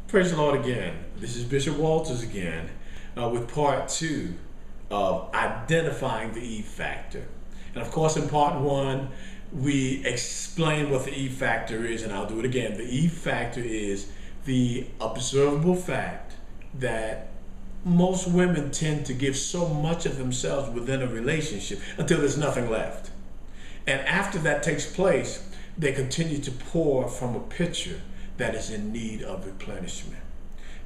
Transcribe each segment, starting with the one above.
Praise the Lord again. This is Bishop Walters again with part two of identifying the E factor. And of course, in part one, we explain what the E factor is, and I'll do it again. The E factor is the observable fact that most women tend to give so much of themselves within a relationship until there's nothing left. And after that takes place, they continue to pour from a pitcher that is in need of replenishment.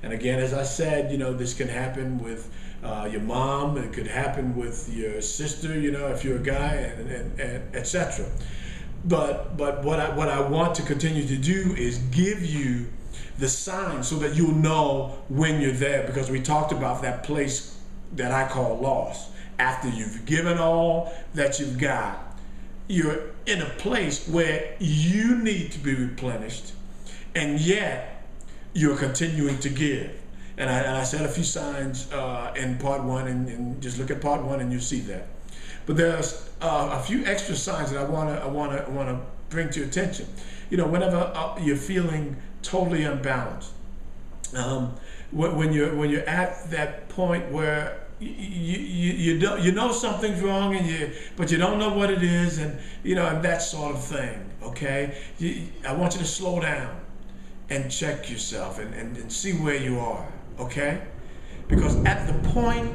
And again, as I said, this can happen with your mom, it could happen with your sister, if you're a guy, and etc. But what I want to continue to do is give you the signs so that you'll know when you're there, because we talked about that place that I call lost. After you've given all that you've got, you're in a place where you need to be replenished, and yet you're continuing to give. And I said a few signs in part one, and just look at part one and you'll see that. But there's a few extra signs that I wanna bring to your attention. Whenever you're feeling totally unbalanced, when you're at that point where you know something's wrong, but you don't know what it is, and that sort of thing. Okay, I want you to slow down and check yourself and see where you are. Okay, because at the point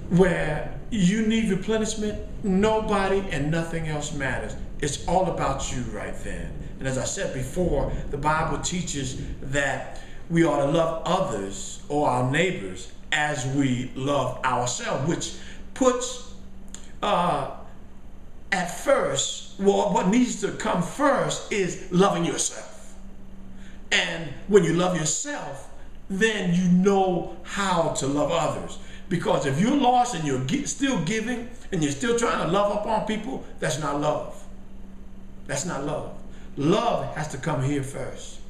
where you need replenishment, nobody and nothing else matters. It's all about you right then. And as I said before, the Bible teaches that we ought to love others or our neighbors as we love ourselves, which puts at first, what needs to come first is loving yourself. And when you love yourself, then you know how to love others. Because if you're lost and you're still giving and you're still trying to love up on people, that's not love. That's not love. Love has to come here first.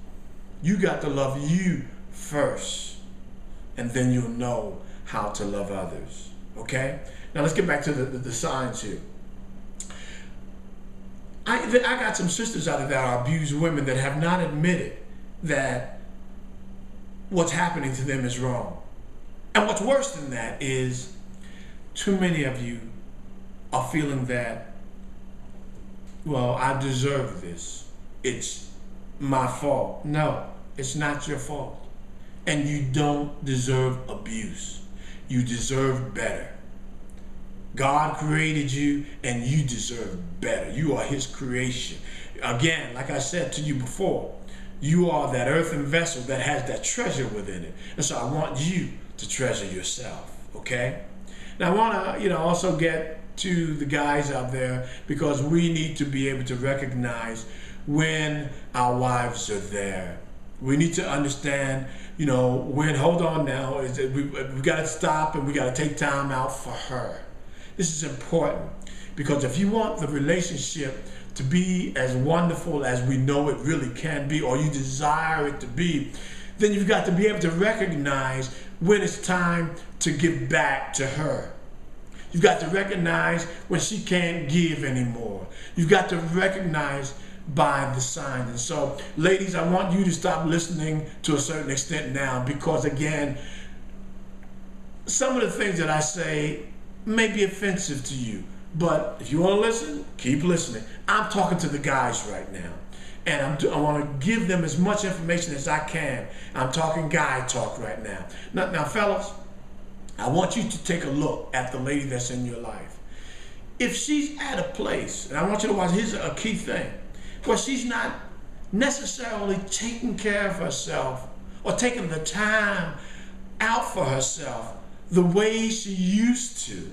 You got to love you first, and then you'll know how to love others. Okay? Now let's get back to the signs here. I got some sisters out there that are abused women that have not admitted that what's happening to them is wrong. And what's worse than that is too many of you are feeling that, well, I deserve this. It's my fault. No, it's not your fault. And you don't deserve abuse. You deserve better. God created you and you deserve better. You are His creation. Again, like I said to you before, you are that earthen vessel that has that treasure within it. And so I want you to treasure yourself, okay? Now I want to, also get to the guys out there, because we need to be able to recognize when our wives are there. We need to understand, when, hold on now, is that we got to stop and we got to take time out for her. This is important, because if you want the relationship to be as wonderful as we know it really can be, or you desire it to be, then you've got to be able to recognize when it's time to give back to her. You've got to recognize when she can't give anymore. You've got to recognize by the signs. And so, ladies, I want you to stop listening to a certain extent now, because again, some of the things that I say may be offensive to you. But if you want to listen, keep listening. I'm talking to the guys right now, and I want to give them as much information as I can. I'm talking guy talk right now. Now, fellas, I want you to take a look at the lady that's in your life. If she's at a place, and I want you to watch, here's a key thing, where she's not necessarily taking care of herself or taking the time out for herself the way she used to.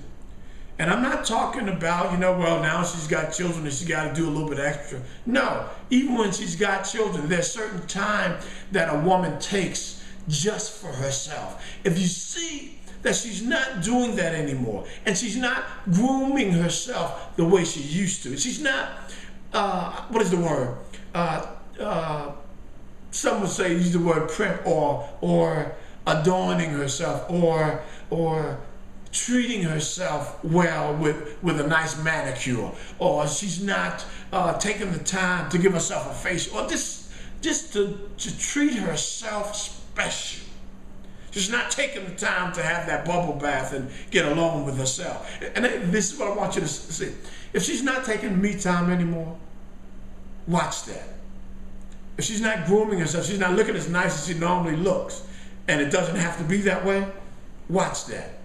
And I'm not talking about, well, now she's got children and she got to do a little bit extra. No, even when she's got children, there's certain time that a woman takes just for herself. If you see that she's not doing that anymore, and she's not grooming herself the way she used to, she's not, what is the word? Some would say, use the word primp, or adorning herself, or treating herself well with a nice manicure, or she's not taking the time to give herself a facial, or just just to treat herself special. She's not taking the time to have that bubble bath and get alone with herself. And this is what I want you to see. If she's not taking me time anymore, watch that. If she's not grooming herself, she's not looking as nice as she normally looks, and it doesn't have to be that way, watch that.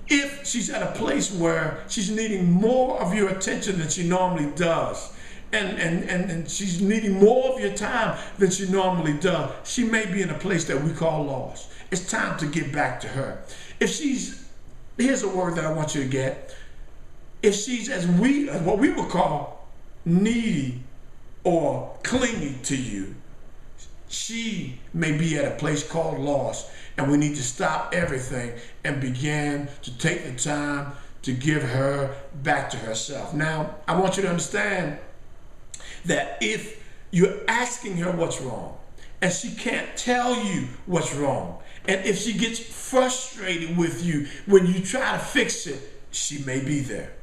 If she's at a place where she's needing more of your attention than she normally does, and she's needing more of your time than she normally does, she may be in a place that we call lost. It's time to get back to her. If she's, here's a word that I want you to get. If she's as what we would call needy or clingy to you, she may be at a place called lost, and we need to stop everything and begin to take the time to give her back to herself. Now, I want you to understand that if you're asking her what's wrong and she can't tell you what's wrong, and if she gets frustrated with you when you try to fix it, she may be there.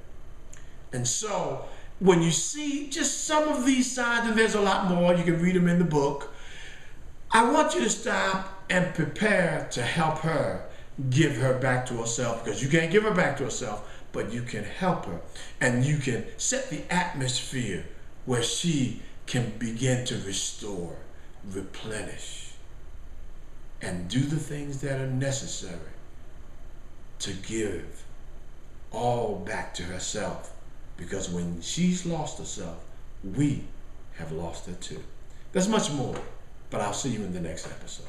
And so when you see just some of these signs, and there's a lot more, you can read them in the book, I want you to stop and prepare to help her give her back to herself, because you can't give her back to herself, but you can help her, and you can set the atmosphere where she can begin to restore, replenish, and do the things that are necessary to give all back to herself. Because when she's lost herself, we have lost her too. There's much more, but I'll see you in the next episode.